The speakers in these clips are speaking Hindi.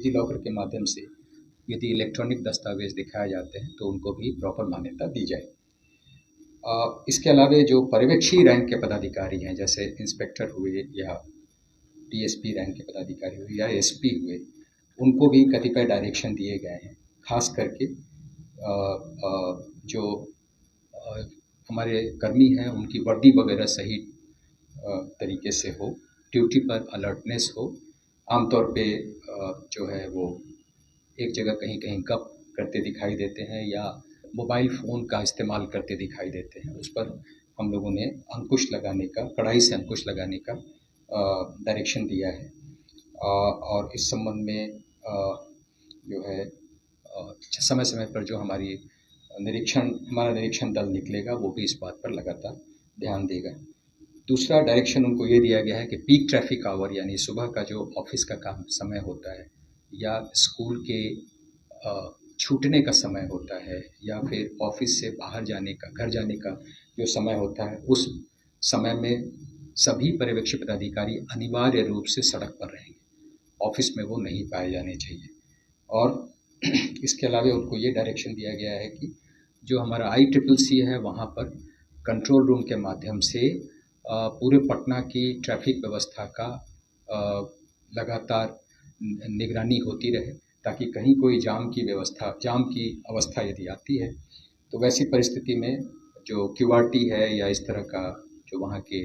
डिजी लॉकर के माध्यम से यदि इलेक्ट्रॉनिक दस्तावेज दिखाए जाते हैं तो उनको भी प्रॉपर मान्यता दी जाए। इसके अलावा जो पर्यवेक्षी रैंक के पदाधिकारी हैं, जैसे इंस्पेक्टर हुए या डीएसपी रैंक के पदाधिकारी हुए या एसपी हुए, उनको भी कतिपय डायरेक्शन दिए गए हैं। खास करके जो हमारे कर्मी हैं उनकी वर्दी वगैरह सही तरीके से हो, ड्यूटी पर अलर्टनेस हो। आमतौर पे जो है वो एक जगह कहीं कहीं गप करते दिखाई देते हैं या मोबाइल फ़ोन का इस्तेमाल करते दिखाई देते हैं। उस पर हम लोगों ने अंकुश लगाने का, कड़ाई से अंकुश लगाने का डायरेक्शन दिया है। और इस संबंध में जो है समय समय पर जो हमारा निरीक्षण दल निकलेगा वो भी इस बात पर लगातार ध्यान देगा। दूसरा डायरेक्शन उनको ये दिया गया है कि पीक ट्रैफिक आवर यानी सुबह का जो ऑफिस का काम समय होता है या स्कूल के छूटने का समय होता है या फिर ऑफिस से बाहर जाने का, घर जाने का जो समय होता है, उस समय में सभी पर्यवेक्षी पदाधिकारी अनिवार्य रूप से सड़क पर रहेंगे। ऑफिस में वो नहीं पाए जाने चाहिए। और इसके अलावा उनको ये डायरेक्शन दिया गया है कि जो हमारा ICCC है वहाँ पर कंट्रोल रूम के माध्यम से पूरे पटना की ट्रैफिक व्यवस्था का लगातार निगरानी होती रहे, ताकि कहीं कोई जाम की अवस्था यदि आती है तो वैसी परिस्थिति में जो QRT है या इस तरह का जो वहाँ के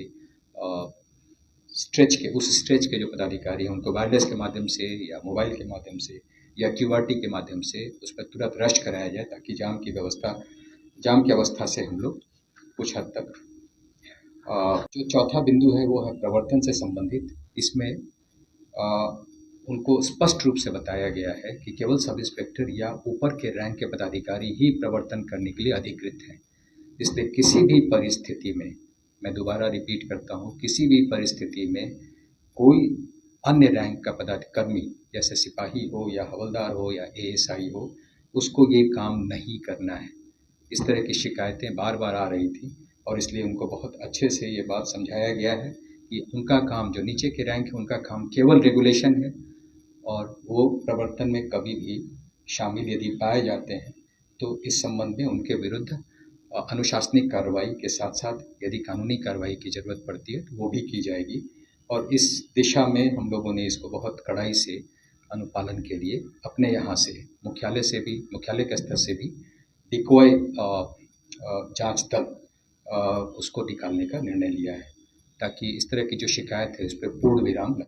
उस स्ट्रेच के जो पदाधिकारी हैं उनको वायरलेस के माध्यम से या मोबाइल के माध्यम से या QRT के माध्यम से उस पर तुरंत रश्क कराया जाए, ताकि जाम की अवस्था से हम लोग कुछ हद तक। जो चौथा बिंदु है वो है प्रवर्तन से संबंधित। इसमें उनको स्पष्ट रूप से बताया गया है कि केवल सब इंस्पेक्टर या ऊपर के रैंक के पदाधिकारी ही प्रवर्तन करने के लिए अधिकृत हैं। इसलिए किसी भी परिस्थिति में, मैं दोबारा रिपीट करता हूँ, किसी भी परिस्थिति में कोई अन्य रैंक का पदाधिकारी जैसे सिपाही हो या हवलदार हो या ASI हो, उसको ये काम नहीं करना है। इस तरह की शिकायतें बार बार आ रही थी और इसलिए उनको बहुत अच्छे से ये बात समझाया गया है कि उनका काम, जो नीचे के रैंक है, उनका काम केवल रेगुलेशन है और वो प्रवर्तन में कभी भी शामिल यदि पाए जाते हैं तो इस संबंध में उनके विरुद्ध अनुशासनिक कार्रवाई के साथ साथ यदि कानूनी कार्रवाई की ज़रूरत पड़ती है तो वो भी की जाएगी। और इस दिशा में हम लोगों ने इसको बहुत कड़ाई से अनुपालन के लिए अपने यहाँ से मुख्यालय के स्तर से भी डिकॉय जांच दल उसको निकालने का निर्णय लिया है, ताकि इस तरह की जो शिकायत है उस पर पूर्ण विराम लगे।